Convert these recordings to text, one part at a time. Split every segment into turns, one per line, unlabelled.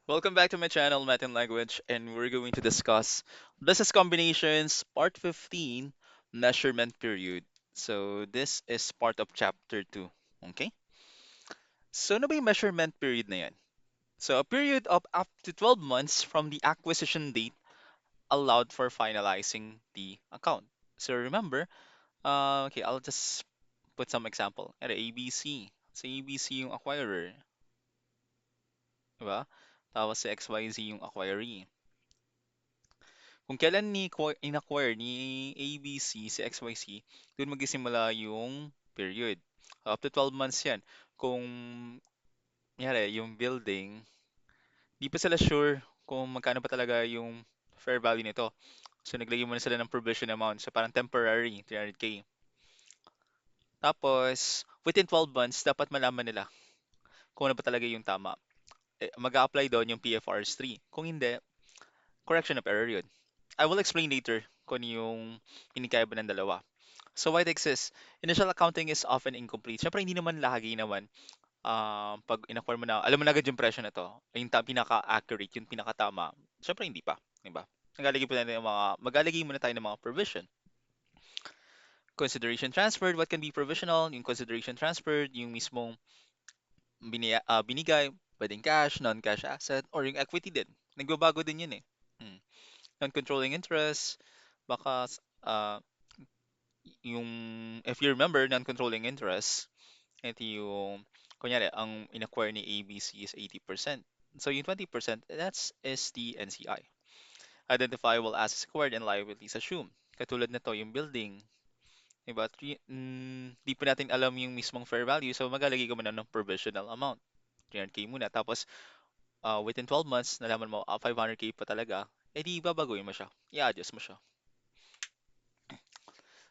Welcome back to my channel, Math and Language, and we're going to discuss business combinations, part 15, measurement period. So this is part of chapter 2. Okay? So ano ba yung measurement period na yan? So a period of up to 12 months from the acquisition date allowed for finalizing the account. So remember, okay, I'll just put some example. At ABC. So ABC yung acquirer, diba? Tapos si XYZ yung acquiree. Kung kailan in-acquire ni ABC si XYZ, doon magsisimula yung period. Up to 12 months yan. Kung, yari, yung building, di pa sila sure kung magkano pa talaga yung fair value nito. So, naglagay muna sila ng provision amount. So, parang temporary, 300K. Tapos, within 12 months, dapat malaman nila kung ano pa talaga yung tama. Mag-a-apply doon yung PFRs 3. Kung hindi, correction of error yun. I will explain later kung ano yung pinikaiba ng dalawa. So why it exists? Initial accounting is often incomplete. Siyempre, hindi naman lagi naman pag in-acquire mo na, alam mo na agad yung presyo na to, yung pinaka-accurate, yung pinaka-tama. Siyempre, hindi pa. Diba? Maglalagay muna tayo ng mga provision. Consideration transferred, what can be provisional? Yung consideration transferred, yung mismong binigay, pwedeng cash, non-cash asset, or yung equity din. Nagbabago din yun eh. Hmm. Non-controlling interest, baka uh, yung, if you remember, non-controlling interest, ito yung, kunyari, ang in-acquire ni ABC is 80%. So yung 20%, is the NCI. Identifiable assets acquired and liabilities assumed. Katulad nito, yung building, diba? Di pa natin alam yung mismong fair value, so maglalagay ka muna ng provisional amount. 300K muna. Tapos, within 12 months, nalaman mo, 500K pa talaga, edi babaguhin mo siya. I-adjust mo siya.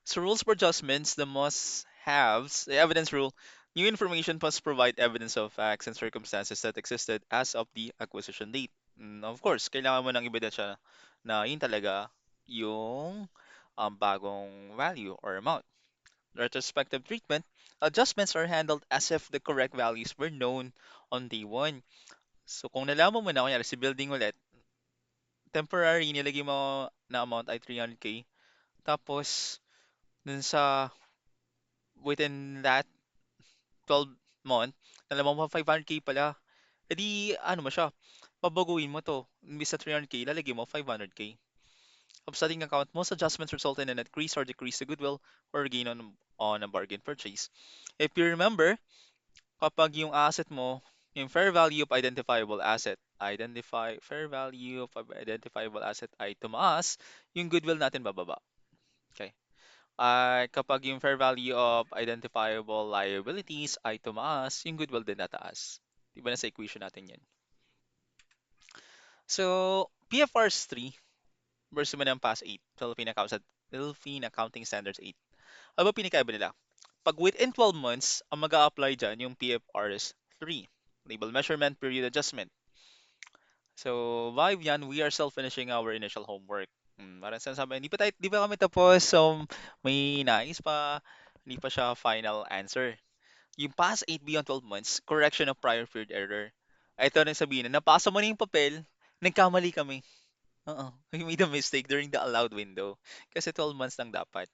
So rules for adjustments, the must-haves, the evidence rule, new information must provide evidence of facts and circumstances that existed as of the acquisition date. Of course, kailangan mo ng ebidensya na yun talaga yung bagong value or amount. Retrospective treatment, adjustments are handled as if the correct values were known on day one. So kung nalaman mo na, kunyari si building ulit, temporary, nilagay mo na amount ay 300K, tapos dun sa within that 12 month, nalaman mo 500K pala. E di, ano mo siya, babaguhin mo to. Imbis sa 300K, lalagay mo 500K. Upsetting account, most adjustments result in an increase or decrease to goodwill or gain on a bargain purchase. If you remember, kapag yung asset mo, yung fair value of identifiable asset, fair value of identifiable asset ay tumaas, yung goodwill natin bababa. Okay. Kapag yung fair value of identifiable liabilities ay tumaas, yung goodwill din tataas. Di ba nasa equation natin yan? So, PFRs 3 versus mo ng PAS 8, Philippine Accounting Standards 8. Ano ba pinakaiba nila? Pag within 12 months, ang mag apply dyan yung PFRs 3, Label Measurement Period Adjustment. So, vibe yan, we are still finishing our initial homework. Parang sinasabi, di pa kami tapos, so may nais pa, hindi pa siya final answer. Yung past 8 beyond 12 months, correction of prior period error. Ay, ito rin sabihin na napasa mo na yung papel, nagkamali kami. Oo, we made a mistake during the allowed window. Kasi 12 months lang dapat.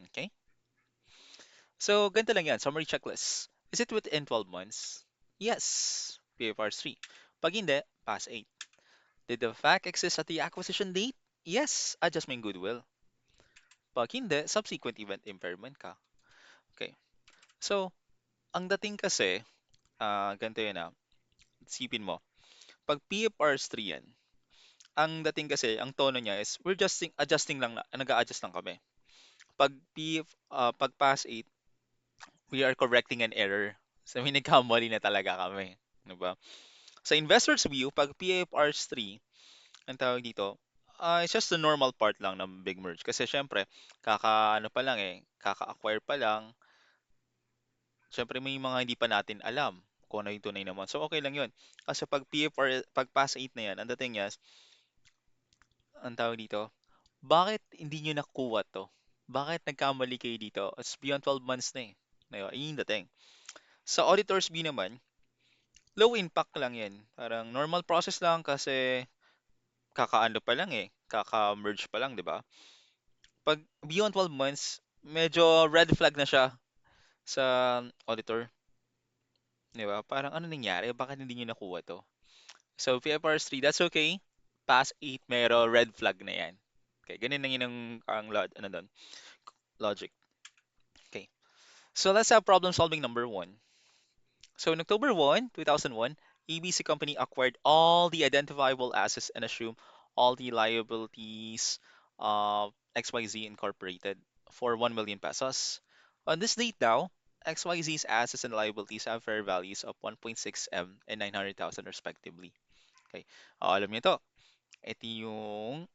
Okay? So, ganito lang yan, summary checklist. Is it within 12 months? Yes, PFR 3. Pag hindi, pass 8. Did the fact exist at the acquisition date? Yes, adjust mo yung goodwill. Pag hindi, subsequent event impairment ka. Okay. So, ang dating kasi, ganito yun isipin mo. Pag PFRs 3 yan, ang dating kasi, ang tono niya is, we're adjusting lang, nag-a-adjust lang kami. Pag pass 8, we are correcting an error. So, may nagkamali na talaga kami. Diba? Sa investor's view, pag PFRs 3, ang tawag dito, it's just the normal part lang ng big merge. Kasi syempre, ano pa lang kaka-acquire pa lang. Syempre may mga hindi pa natin alam kung ano yung tunay naman. So okay lang yun. Kasi pag PFR, pag pass 8 na yan, ang dating niya, ang tawag dito, bakit hindi nyo nakuha to? Bakit nagkamali kayo dito? It's beyond 12 months na eh. Ayun, yun yung dating. Sa auditor's view naman, Low impact lang yan. Parang normal process lang kasi kakaano pa lang eh. Kaka-merge pa lang, di ba? Pag beyond 12 months, medyo red flag na siya sa auditor. Di ba? Parang ano nangyari? Bakit hindi niyo nakuha to? So, PFRs 3, that's okay. Past 8, mero red flag na yan. Okay, ganun lang yun ano doon, logic. Okay. So, let's have problem solving number one. So, in October 1, 2001, ABC Company acquired all the identifiable assets and assumed all the liabilities of XYZ Incorporated for 1 million pesos. On this date now, XYZ's assets and liabilities have fair values of 1.6 M and 900,000 respectively. Okay. Alam niyo to. Ito yung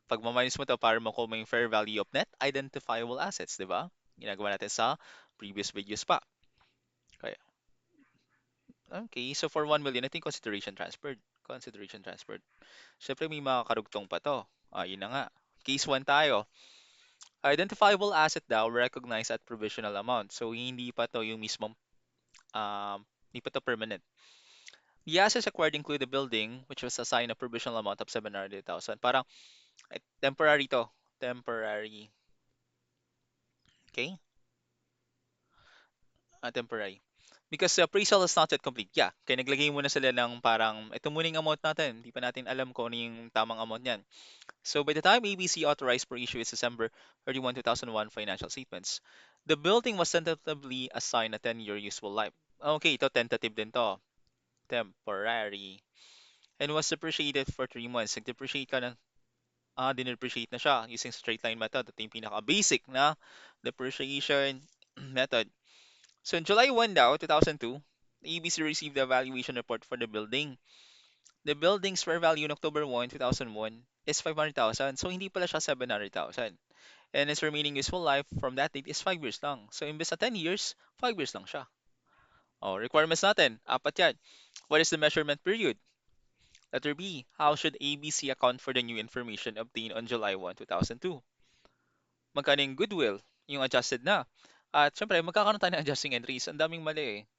pagmaminus mo to para makuha mo yung fair value of net identifiable assets, di ba? Ginagawa natin sa previous videos pa. Okay. Okay, so for 1 million, I think consideration transferred. Consideration transferred. Siyempre may mga karugtong pa to. Yun na nga. Case 1 tayo. Identifiable asset daw recognized at provisional amount. So hindi pa to yung mismong hindi pa to permanent. The assets acquired include the building which was assigned a provisional amount of 700,000. Parang temporary to. Temporary. Okay? Temporary. Because the appraisal is not yet complete. Yeah, kaya naglagay muna sila ng parang, ito muna yung amount natin. Hindi pa natin alam kung ano yung tamang amount niyan. So by the time ABC authorized for issue its December 31, 2001 financial statements, the building was tentatively assigned a 10-year useful life. Okay, ito tentative din to. Temporary. And was depreciated for 3 months. Nag-depreciate ka ng, din-depreciate na siya using straight line method. Ito yung pinaka-basic na depreciation method. So in July 1 daw, 2002, the ABC received the evaluation report for the building. The building's fair value in October 1, 2001 is 500,000. So hindi pala siya 700,000. And its remaining useful life from that date is 5 years lang. So imbes na 10 years, 5 years lang siya. Oh, requirements natin, apat yan. What is the measurement period? Letter B, how should ABC account for the new information obtained on July 1, 2002? Magkano yung goodwill? Yung adjusted na. At syempre, magkakaroon tayo ng adjusting entries. Ang daming mali eh.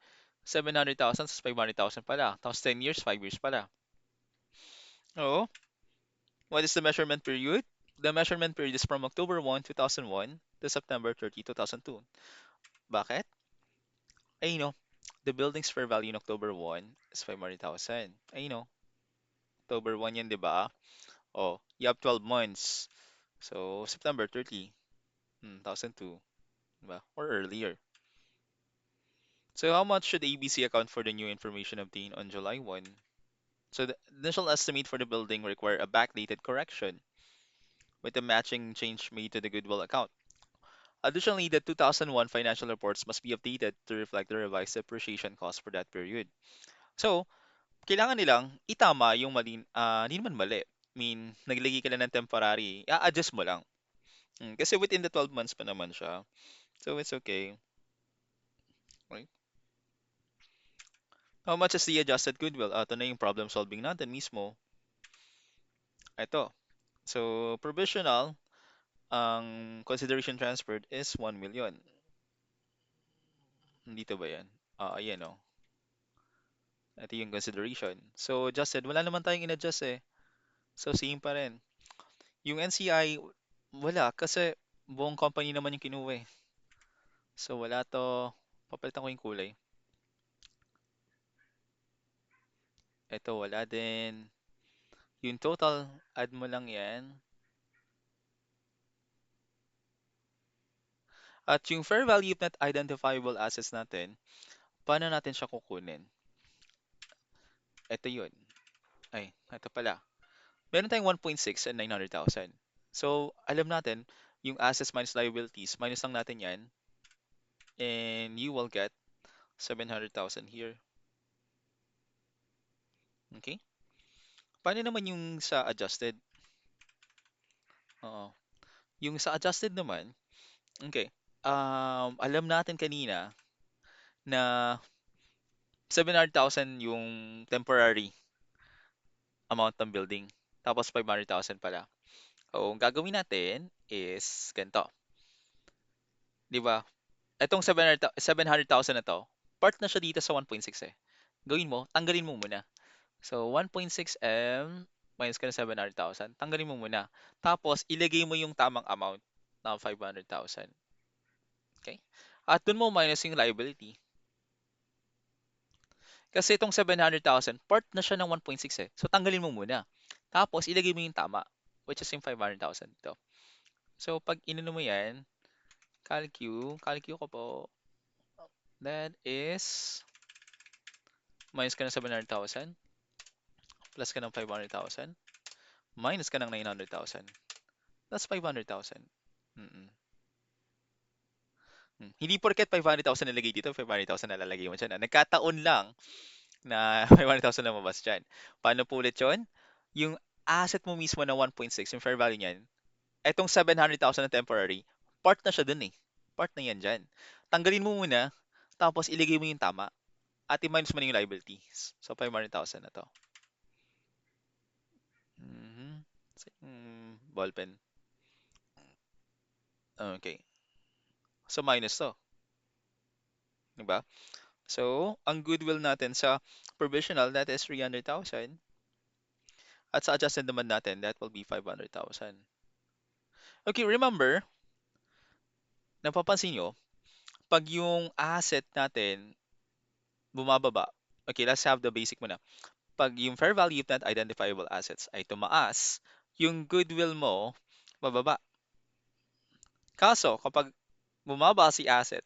700,000 sa 500,000 pala. Tapos 10 years, 5 years pala. Oo. What is the measurement period? The measurement period is from October 1, 2001 to September 30, 2002. Bakit? Ay, no. The building's fair value in October 1 is 500,000. Ay, no. October 1 yan, di ba? Oh, you have 12 months. So, September 30, 2002. Diba? Or earlier. So, how much should ABC account for the new information obtained on July 1? So, the initial estimate for the building require a backdated correction with a matching change made to the goodwill account. Additionally, the 2001 financial reports must be updated to reflect the revised depreciation cost for that period. So, kailangan nilang itama yung mali, hindi naman mali. I mean, naglagay ka lang ng temporary, i-adjust mo lang. Kasi within the 12 months pa naman siya. So, it's okay. Right? How much is the adjusted goodwill? Ito na yung problem solving natin mismo. Ito. So, provisional, ang consideration transferred is 1 million. Dito ba yan? Ayan o. Ito yung consideration. So, adjusted, wala naman tayong in-adjust eh. So, same pa rin. Yung NCI, wala. Kasi buong company naman yung kinuha eh. So, wala to. Papalitan ko yung kulay. Ito, wala din. Yung total, add mo lang yan. At yung fair value of net identifiable assets natin, paano natin siya kukunin? Ito yun. Ay, ito pala. Meron tayong 1.6 and 900,000. So, alam natin, yung assets minus liabilities, minus lang natin yan, and you will get 700,000 here. Okay? Paano naman yung sa adjusted? Oo. Yung sa adjusted naman, okay. Alam natin kanina na 700,000 yung temporary amount ng building. Tapos 500,000 pala. O, ang gagawin natin is ganito. Di ba? Itong 700,000 na to, part na siya dito sa 1.6 eh. Gawin mo, tanggalin mo muna. So, 1.6 M minus ka ng 700,000. Tanggalin mo muna. Tapos, ilagay mo yung tamang amount na 500,000. Okay? At dun mo minus yung liability. Kasi itong 700,000, part na siya ng 1.6 eh. So, tanggalin mo muna. Tapos, ilagay mo yung tama, which is yung 500,000 dito. So, pag inano mo yan, calcu ko po, that is, minus ka ng 700,000, plus ka ng 500,000, minus ka ng 900,000. That's 500,000. Mm-mm. Hindi porket 500,000 nalagay dito, 500,000 nalalagay mo dyan. Nagkataon lang na 500,000 lumabas dyan. Paano po ulit yun? Yung asset mo mismo na 1.6, yung fair value niyan, etong 700,000 na temporary, part na siya dun eh. Part na yan dyan. Tanggalin mo muna, tapos ilagay mo yung tama, at i-minus mo na yung liabilities. So, 500,000 na to. Mhm. Ballpen. Okay. So, minus to. Diba? So, ang goodwill natin sa provisional, that is 300,000. At sa adjusted naman natin, that will be 500,000. Okay, remember, napapansin nyo, pag yung asset natin bumababa, okay, let's have the basic muna. Pag yung fair value of net identifiable assets ay tumaas, yung goodwill mo, bababa. Kaso, kapag bumaba si asset,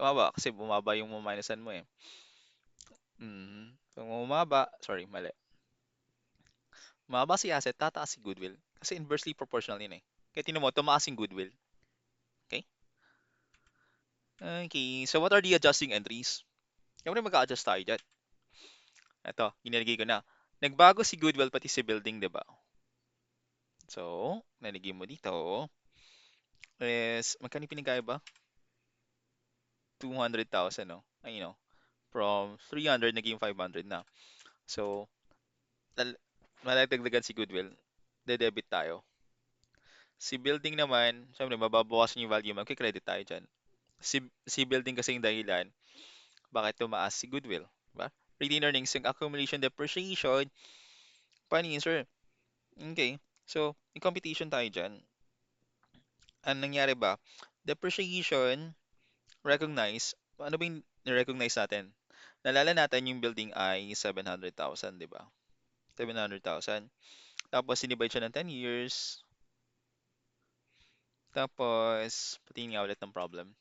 bumaba kasi bumaba yung minusan mo eh. Kung bumaba, sorry, mali. Bumaba si asset, tataas si goodwill. Kasi inversely proportional yun eh. Kaya tinan mo, tumaas yung goodwill. Okay? Okay, so what are the adjusting entries? Siyempre mag-a-adjust tayo dyan. Ito, inilagay ko na. Nagbago si goodwill pati si building, di ba? So, nalagay mo dito is, magkano yung pinagkaya ba? 200,000, no? Ay, from 300 naging 500 na. So, malagdagdagan si goodwill. De-debit tayo. Si building naman, syempre, mababawasan yung value, magkikredit tayo dyan. Si building kasi yung dahilan, bakit tumaas si goodwill? Diba? Retained earnings, yung accumulation depreciation, paano yun, sir? Okay. So, yung computation tayo dyan. Ang nangyari ba? Depreciation, recognize, ano ba yung recognize natin? Nalala natin yung building ay 700,000, di ba? 700,000. Tapos, sinivide siya ng 10 years. Tapos, patingin nga ulit ng problem.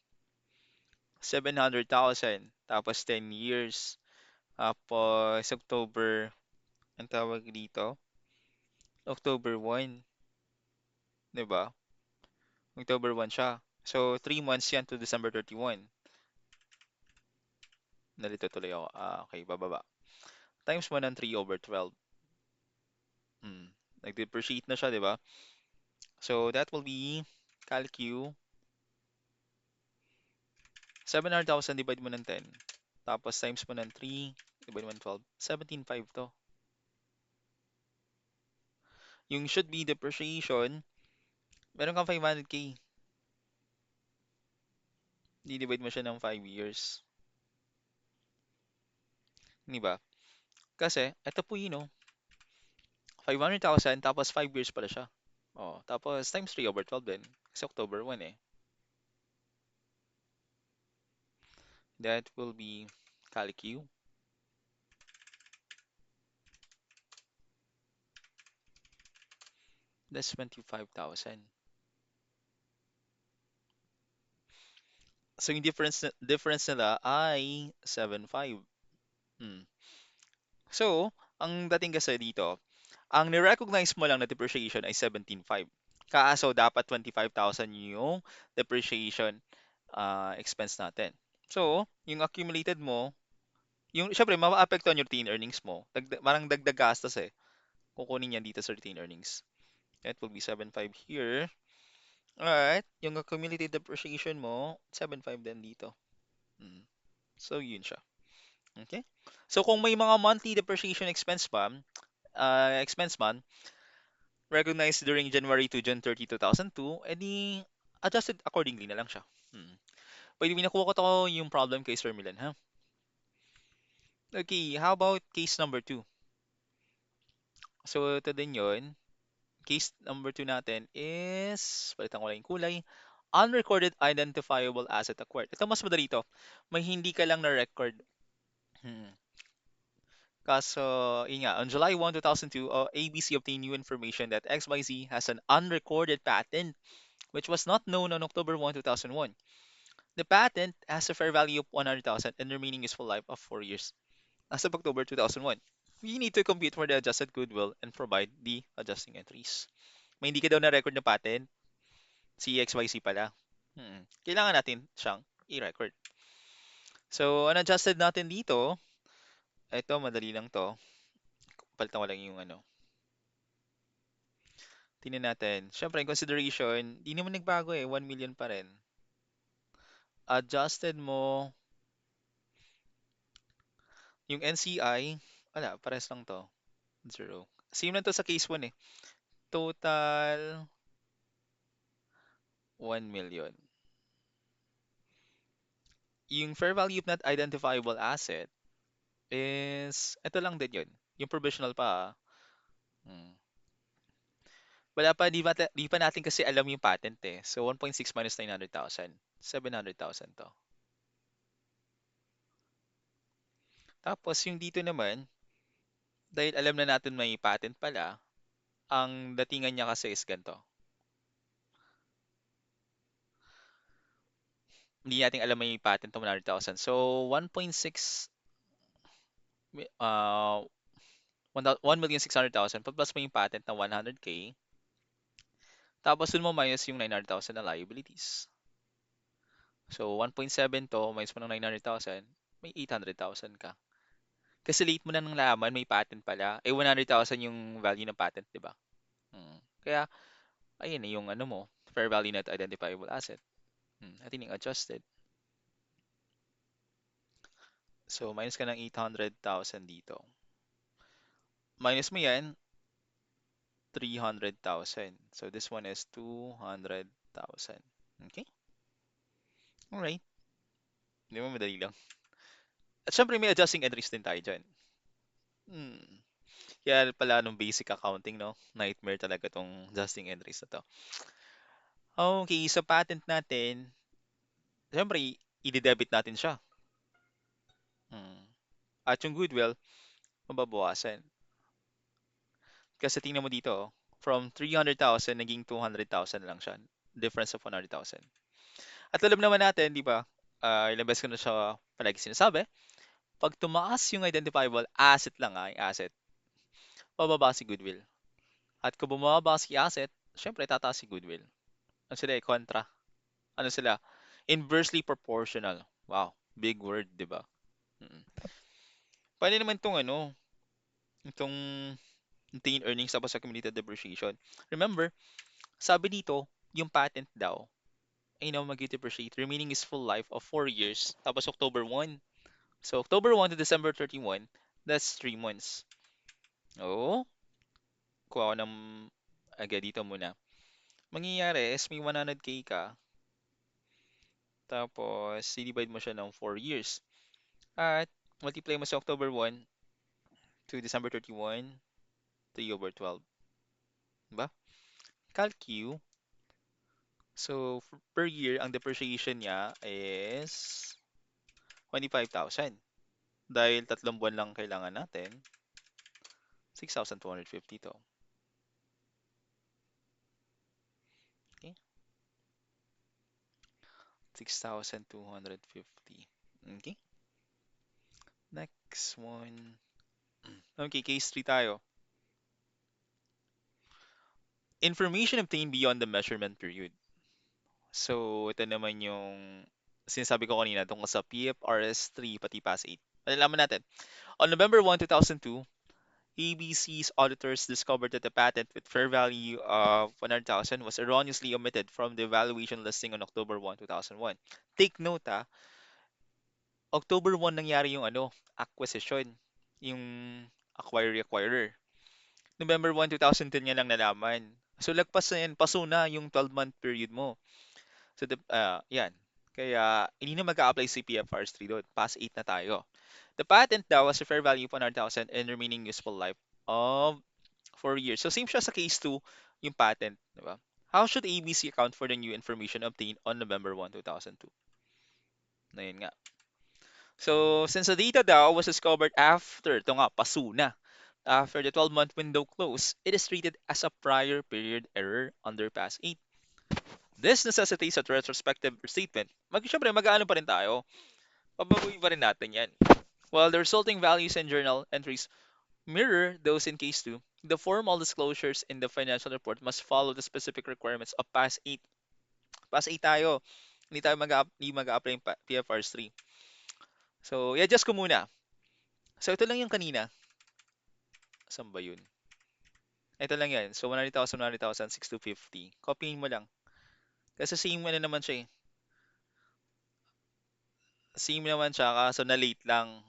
700,000. Tapos, 10 years. Tapos, October, ang tawag dito? October 1. Di ba? October 1 siya. So, 3 months yan to December 31. Nalito tuloy ako. Okay, bababa. Times mo ng 3 over 12. Hmm. Nag-depreciate na siya, di ba? So, that will be calcu 700,000 divide mo ng 10. Tapos times mo ng 3, divide mo ng 12. 17.5 to. Yung should be depreciation, meron kang 500k. Di-divide mo siya ng 5 years. Di ba? Kasi, ito po yun, 500,000 tapos 5 years pala siya. Oh, tapos times 3 over 12 din. Kasi October 1 eh. That will be calcu. That's 25,000. So yung difference nila ay 7.5. Hmm. So, ang dating kasi dito, ang ni-recognize mo lang na depreciation ay 17.5. Kaso dapat 25,000 yung depreciation expense natin. So, yung accumulated mo, yung syempre ma-apektuhan yung retained earnings mo. Parang dagdag gastos eh. Kukunin yan dito sa retained earnings. That will be 7.5 here. Alright, yung accumulated depreciation mo, 7.5 din dito. Mm. So, yun siya. Okay? So, kung may mga monthly depreciation expense man, recognized during January to June 30, 2002, edi adjusted accordingly na lang siya. Hmm. Pwede nakuha ko to yung problem kay Sir Milan, ha? Okay, how about case number two? So, ito din yun. Case number two natin is, palitan ko lang yung kulay, unrecorded identifiable asset acquired. Ito mas madali to. May hindi ka lang na-record. Hmm. Kaso, yun nga, on July 1, 2002, ABC obtained new information that XYZ has an unrecorded patent which was not known on October 1, 2001. The patent has a fair value of 100,000 and remaining useful life of 4 years. As of October 2001, we need to compute for the adjusted goodwill and provide the adjusting entries. May hindi ka daw na-record na patent, si XYZ pala. Kailangan natin siyang i-record. So, unadjusted natin dito, ito, madali lang to. Palitan ko lang yung ano. Tingnan natin. Siyempre, in consideration, di naman nagbago eh. 1 million pa rin. Adjusted mo yung NCI, wala, pares lang to. Zero. Same lang to sa case 1 eh. Total 1 million. Yung fair value of not identifiable asset is, ito lang din yun. Yung provisional pa. Hmm. Wala pa, di pa natin kasi alam yung patent eh. So 1.6 minus 900,000. 700,000 to. Tapos yung dito naman, dahil alam na natin may patent pala, ang datingan niya kasi is ganito. Hindi natin alam may patent to 100,000. So 1.6 1,600,000 plus mo yung patent na 100K. Tapos dun mo minus yung 900,000 na liabilities. So 1.7 to minus mo ng 900,000, may 800,000 ka. Kasi late mo na nang nalaman may patent pala. Eh 100,000 yung value ng patent, di ba? Kaya ayun eh, yung ano mo, fair value net identifiable asset. At yung adjusted. So minus ka ng 800,000 dito. Minus mo yan, 300,000. So this one is 200,000. Okay? Alright. Hindi mo madali lang. At syempre may adjusting entries din tayo dyan. Hmm. Kaya pala nung basic accounting, no? Nightmare talaga tong adjusting entries na to. Okay, sa patent natin, syempre i-debit natin siya. Hmm. At yung goodwill, mababawasan. Kasi tingnan mo dito, from 300,000 naging 200,000 lang siya. Difference of 100,000. At alam naman natin, di ba? Ilang beses ko na siya palagi sinasabi, pag tumaas yung identifiable asset lang ay asset, bababa si goodwill. At kung bumaba si asset, syempre tataas si goodwill. Ano sila eh, kontra. Ano sila? Inversely proportional. Wow, big word, di ba? Mm. Paano naman itong ano, itong retained earnings tapos sa accumulated depreciation? Remember, sabi dito, yung patent daw, ay now mag-depreciate. Remaining is full life of 4 years. Tapos October 1. So October 1 to December 31, that's 3 months. Oo, kuha ko ng aga dito muna. Mangyayari is may 100K ka, tapos i-divide mo siya ng 4 years. At multiply mo sa October 1 to December 31, 3 over 12. Diba? Calcu. So, per year, ang depreciation niya is 25,000. Dahil tatlong buwan lang kailangan natin, 6,250 to. Okay? 6,250. Okay? Next one. Okay, case 3 tayo. Information obtained beyond the measurement period. So, ito naman yung sinasabi ko kanina tungkol sa PFRS 3 pati PAS 8. Malalaman natin. On November 1, 2002, ABC's auditors discovered that the patent with fair value of 100,000 was erroneously omitted from the valuation listing on October 1, 2001. Take note October 1 nangyari yung ano, acquisition, yung acquirer. November 1, 2010 niya lang nalaman. So lagpas na yan, paso na yung 12-month period mo. So yan. Kaya hindi na mag-a-apply si PFRs 3 doon. Pass 8 na tayo. The patent daw has a fair value of 100,000 and remaining useful life of 4 years. So same siya sa case 2, yung patent, di ba? How should ABC account for the new information obtained on November 1, 2002? Na yun nga. So, since the data daw was discovered after, ito nga, paso na, after the 12-month window close, it is treated as a prior period error under PAS 8. This necessitates a retrospective statement. Siyempre, mag-ano pa rin tayo. Pabaguhin pa rin natin yan. While the resulting values and journal entries mirror those in case 2, the formal disclosures in the financial report must follow the specific requirements of PAS 8. PAS 8 tayo. Hindi mag-apply yung PFRs 3. So, i-adjust ko muna. So, ito lang yung kanina. Saan ba yun? Ito lang yan. So, 100,000, 100,000, 6,250. Copying mo lang. Kasi same ano naman siya eh. Same naman siya, kaso na late lang.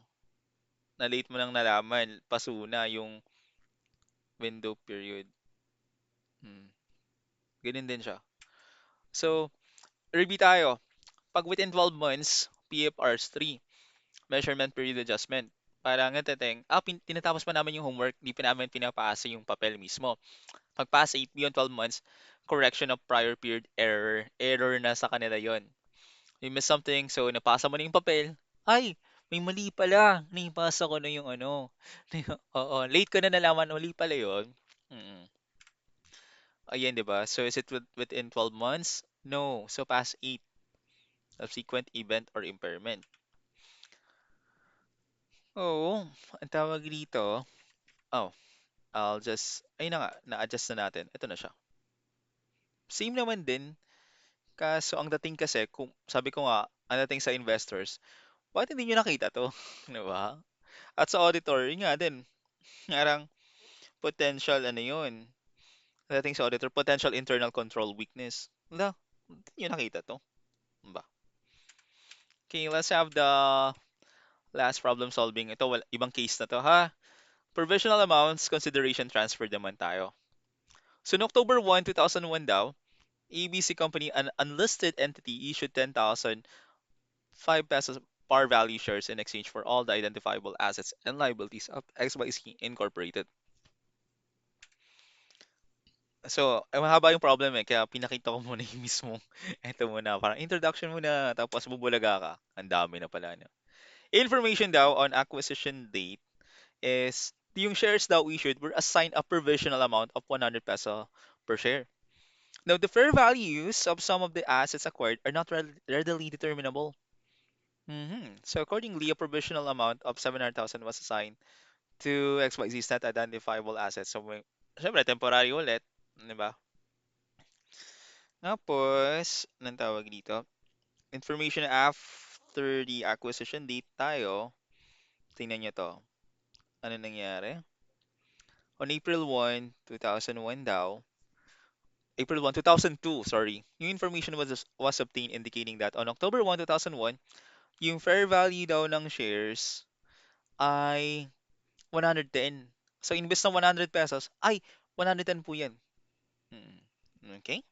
Na late mo lang nalaman. Paso na yung window period. Hmm. Ganun din siya. So, review tayo. Pag within 12 months, PFRs 3, measurement period adjustment. Parang teteng, tinatapos pa namin yung homework, di pa namin pinapasa yung papel mismo. Pag pass 8 beyond 12 months, correction of prior period error. Error na sa kanila yon. You miss something, so napasa mo na yung papel. Ay, may mali pala. Naipasa ko na yung ano. Oo, late ko na nalaman, mali pala yun. Mm. Ayan, di ba? So, is it within 12 months? No. So, past 8, subsequent event or impairment. Oo, ang tawag dito, oh, ayun na nga, na-adjust na natin. Ito na siya. Same naman din, kaso ang dating kasi, kung sabi ko nga, ang dating sa investors, bakit hindi nyo nakita to? Di ba? At sa auditor, yun nga din, parang potential, ano yun, ang dating sa auditor, potential internal control weakness. Wala, hindi nyo nakita to. Ba? Okay, let's have the last problem solving. Ito, ibang case na to, ha? Provisional amounts, consideration transfer naman tayo. So, in October 1, 2001 daw, ABC Company, an unlisted entity, issued 10,000 5 pesos par value shares in exchange for all the identifiable assets and liabilities of XYZ Incorporated. So, mahaba yung problem eh, kaya pinakita ko muna yung mismo. Ito muna, parang introduction muna, tapos bubulaga ka. Ang dami na pala. No? Information daw on acquisition date is yung shares daw issued were assigned a provisional amount of 100 peso per share. Now, the fair values of some of the assets acquired are not readily determinable. So accordingly, a provisional amount of 700,000 was assigned to XYZ's not identifiable assets. So, syempre, temporary ulit. Di ba? Tapos, anong tawag dito? Information after the acquisition date tayo. Tingnan nyo to. Ano nangyari? On April 1, 2001 daw, April 1, 2002, sorry. Yung information was obtained indicating that on October 1, 2001, yung fair value daw ng shares ay 110. So, imbes na 100 pesos, ay, 110 po yan. Mm. Okay?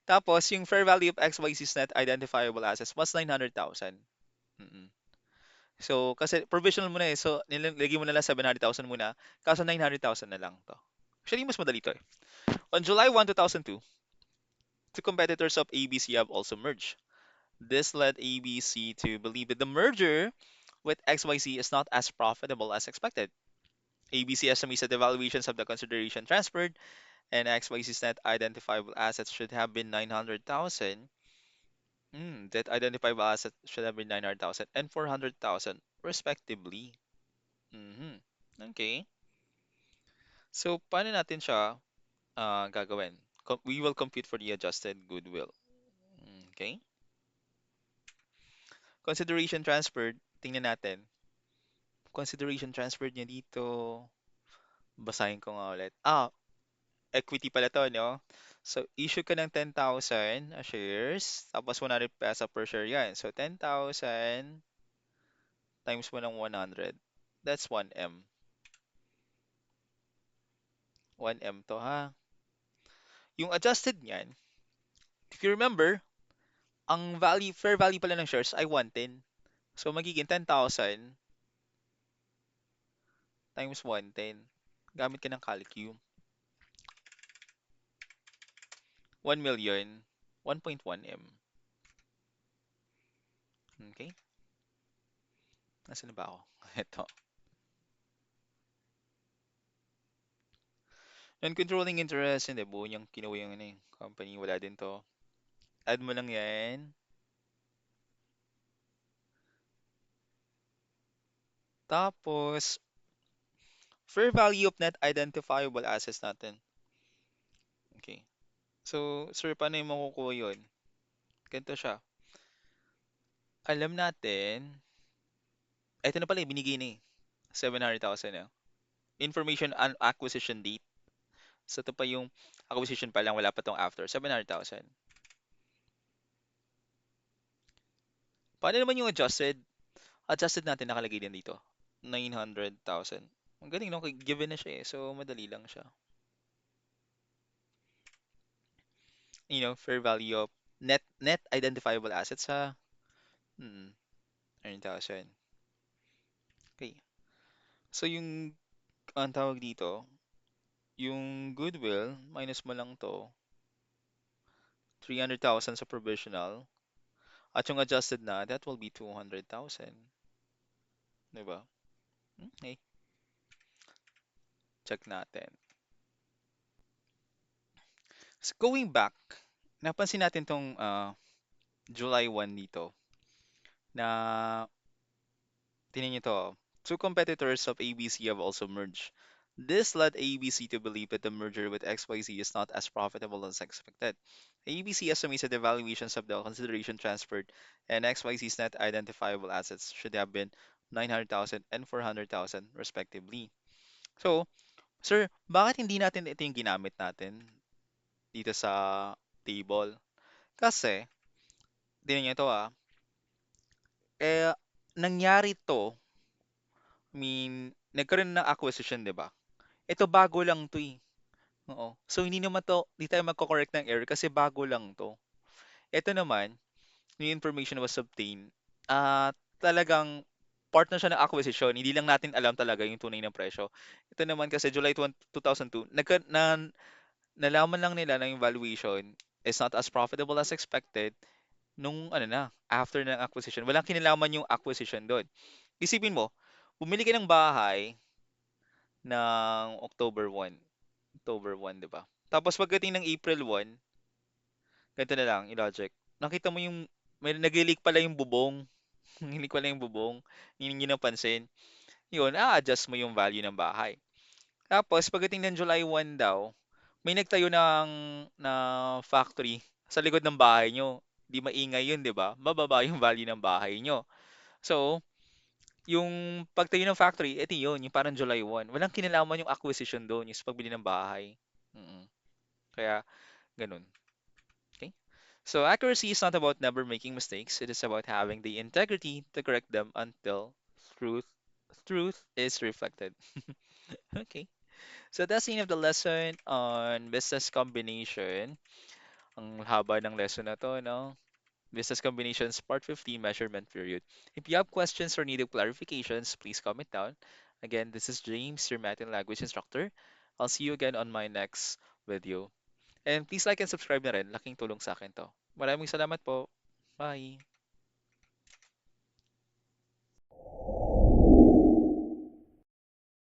Tapos, yung fair value of XYZ's net identifiable assets was 900,000. Mm. So, kasi provisional mo na eh. So, nilagay mo na lang 700,000 muna. Kaso 900,000 na lang to. Actually, mas madali to eh. On July 1, 2002, two competitors of ABC have also merged. This led ABC to believe that the merger with XYZ is not as profitable as expected. ABC estimates that the valuations of the consideration transferred and XYZ's net identifiable assets should have been 900,000. That identifiable assets should have been 900,000 and 400,000 respectively. Mhm. Okay. So, paano natin siya gagawin? We will compute for the adjusted goodwill. Okay. Consideration transferred, tingnan natin. Consideration transferred niya dito. Basahin ko nga ulit. Equity pala to, no? So, issue ka ng 10,000 shares, tapos 100 peso per share yan. So, 10,000 times mo ng 100. That's 1M. 1M to, ha? Yung adjusted niyan, if you remember, ang fair value pala ng shares ay 110. So, magiging 10,000 times 110. Gamit ka ng CalQ. 1,000,000, 1.1 M. Okay? Nasaan na ba ako? Ito. Non-controlling interest, hindi. Buo niyang kinuha yung ano, company. Wala din to. Add mo lang yan. Tapos, fair value of net identifiable assets natin. Okay. So, sir, paano yung makukuha yun? Ganito siya. Alam natin, ito na pala, binigay na eh. 700,000 na. Information and acquisition date. So, ito pa yung acquisition pa lang, wala pa tong after. 700,000. Paano naman yung adjusted? Adjusted natin nakalagay din dito. 900,000. Ang galing, no? Given na siya eh. So, madali lang siya. Fair value of net identifiable assets sa 9,000. Okay. So, ang tawag dito, yung goodwill, minus mo lang to, 300,000 sa provisional. At yung adjusted na, that will be 200,000. Diba? Okay. Check natin. So, going back, napansin natin tong July 1 dito na tingnan nyo to. Two competitors of ABC have also merged. This led ABC to believe that the merger with XYZ is not as profitable as expected. ABC estimates that the valuations of the consideration transferred and XYZ's net identifiable assets should have been 900,000 and 400,000 respectively. So, sir, bakit hindi natin ito yung ginamit natin dito sa table? Kasi, tingnan nyo ito eh, nangyari to, I mean, nagkaroon ng acquisition, di ba? Ito bago lang to eh. Oo. So, hindi tayo magko-correct ng error kasi bago lang to. Ito naman, new information was obtained. Talagang part na siya ng acquisition. Hindi lang natin alam talaga yung tunay ng presyo. Ito naman kasi July 1, 2002, nalaman lang nila na yung valuation is not as profitable as expected nung ano na, after ng acquisition. Walang kinalaman yung acquisition doon. Isipin mo, bumili ka ng bahay ng October 1. October 1, di ba? Tapos pagdating ng April 1, ganito na lang, i-logic. Nakita mo may nag-leak pala yung bubong. Nag-leak pala yung bubong. Yun yung napansin. Yun, adjust mo yung value ng bahay. Tapos, pagdating ng July 1 daw, may nagtayo na factory sa likod ng bahay nyo. Di maingay yun, di ba? Mababa yung value ng bahay nyo. So, yung pagtayo ng factory, ito yun, yung parang July 1. Walang kinalaman yung acquisition doon, yung sa pagbili ng bahay. Mm. Kaya, ganun. Okay? So accuracy is not about never making mistakes. It is about having the integrity to correct them until truth truth is reflected. Okay. So that's the end of the lesson on business combination. Ang haba ng lesson na to, no? Business combinations part 15 measurement period. If you have questions or need clarifications, please comment down. Again, this is James, your math and language instructor. I'll see you again on my next video. And please like and subscribe na rin. Laking tulong sa akin to. Maraming salamat po. Bye!